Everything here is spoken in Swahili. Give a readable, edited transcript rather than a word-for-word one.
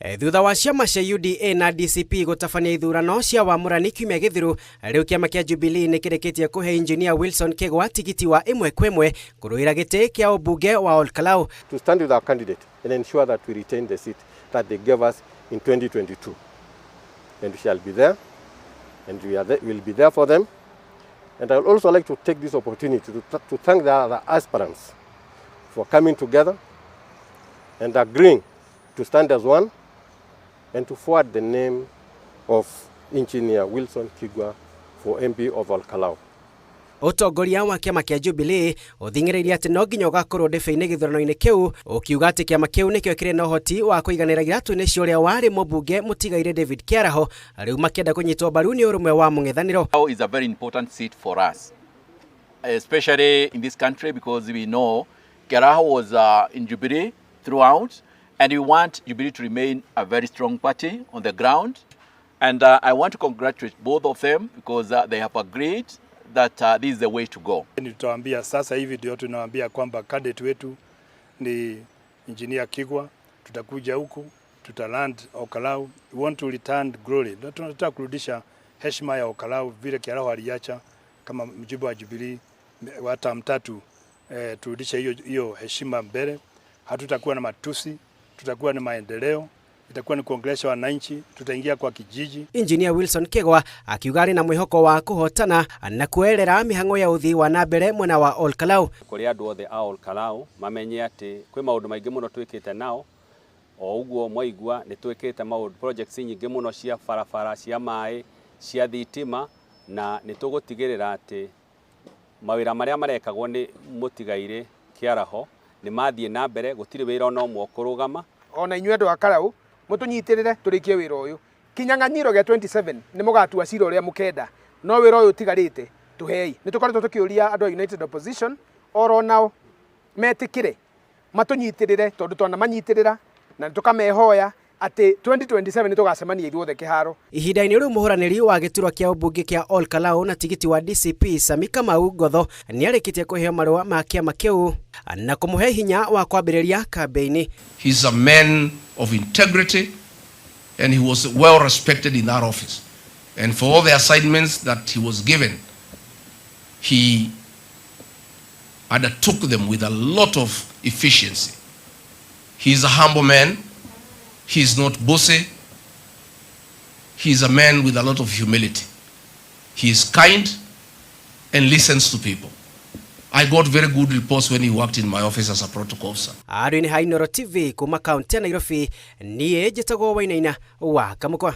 Thutha wa ciama cia UDA na DCP gũtabania ithurano cia wamũrani kiumia gĩthiru, rĩu kĩama kĩa Jubilee nĩ kĩrĩkĩtie kũhe Engineer Wilson Kĩgwa tigiti wa 1-1 kũrũĩra gĩtĩ kĩa ũmbunge wa Ol Kalou. To stand with our candidate and ensure that we retain the seat that they gave us in 2022. And we shall be there, and we will be there for them. And I would also like to take this opportunity to thank the other aspirants for coming together and agreeing to stand as one and to forward the name of Engineer Wilson Kĩgwa for MP of Ol Kalou. Ũtongoria wa kĩama kĩa Jubilee ũthing'ĩrĩirie atĩ no nginya ũgakorwo ndebe-inĩ gĩthurano-inĩ kĩu, ũkiuga atĩ kĩama kĩu nĩkĩo kĩrĩ na ũhoti wa kũiganĩra iratũ-inĩ cia ũrĩa warĩ mũmbunge mũtigaire David Kĩaraho, rĩu makĩenda kũnyitwo mbaru nĩ ũrũmwe wa mũng'ethanĩro. Kalou is a very important seat for us, especially in this country, because we know Kĩaraho was in Jubilee throughout, and we want Jubilee to remain a very strong party on the ground. And I want to congratulate both of them because they have agreed that this is the way to go. Nitawaambia sasa hivi ndio tunawaambia kwamba candidate wetu ni Engineer Kĩgwa. Tutakuja huku, tutaland Ol Kalou. We want to return glory. Tunataka kurudisha heshima ya Ol Kalou vile Kĩaraho aliacha kama mjumbe wa Jubilee hata mtatu, turudisha hiyo heshima mbele. Hatutakuwa na matusi, tutakuwa na maendeleo, itakuwa ni kuongelesha wananchi, tutaingia kwa kijiji. Engineer Wilson Kĩgwa akiuga na mwĩhoko wa kũhotana na kuerera mĩhang'o ya ũthii wa nambere mwena wa Ol Kalou. Kũrĩ andũ othe a Ol Kalou mamenye atĩ kwĩ maũndũ maingĩ mũno twĩkĩte nao, o ũguo mwaigua nĩ twĩkĩte maũndũ projects nyingĩ mũno cia barabara, cia maĩ, cia thitima, na nĩ tũgũtigĩrĩra atĩ mawĩra marĩa marekagwo nĩ mũtigaire Kĩaraho nĩ mathiĩ na mbere, gũtirĩ wĩra ona ũmwe kũrũgama. Ona inyuĩ andũ a Kalou mũtũnyitĩrĩre tũrĩkie wĩra ũyũ. Kinyang'anyiro gĩa 27 nĩ mũgatua cira ũrĩa mũkenda, no wĩra ũyũ ũtigarĩte tũhei. Nĩ tũkoretwo tũkĩũria andũ a United Opposition oro nao metĩkĩre matũnyitĩrĩre tondũ twanamanyitĩrĩra na tũkamehoya atĩ 2027 nĩ tũgacemania ithuothe kĩharo. Ihinda-inĩ rĩu mũhũranĩri wa gĩturwa kĩa ũmbunge kĩa Ol Kalou na tigiti wa DCP Sami Kamau Ngotho nĩ arĩkĩtie kũheo marũa ma kĩama kĩu na kũmũhe hinya wa kwambĩrĩria kambĩini. He's a man of integrity and he was well respected in that office. And for all the assignments that he was given, he undertook them with a lot of efficiency. He's a humble man. He's not bossy. He's a man with a lot of humility. He is kind and listens to people. I got very good reports when he worked in my office as a protocol officer. Arĩ nĩ Hainoro TV kuma kaunti ya Nairobi, niĩ njĩtagwo Wainaina wa Kamũkwa.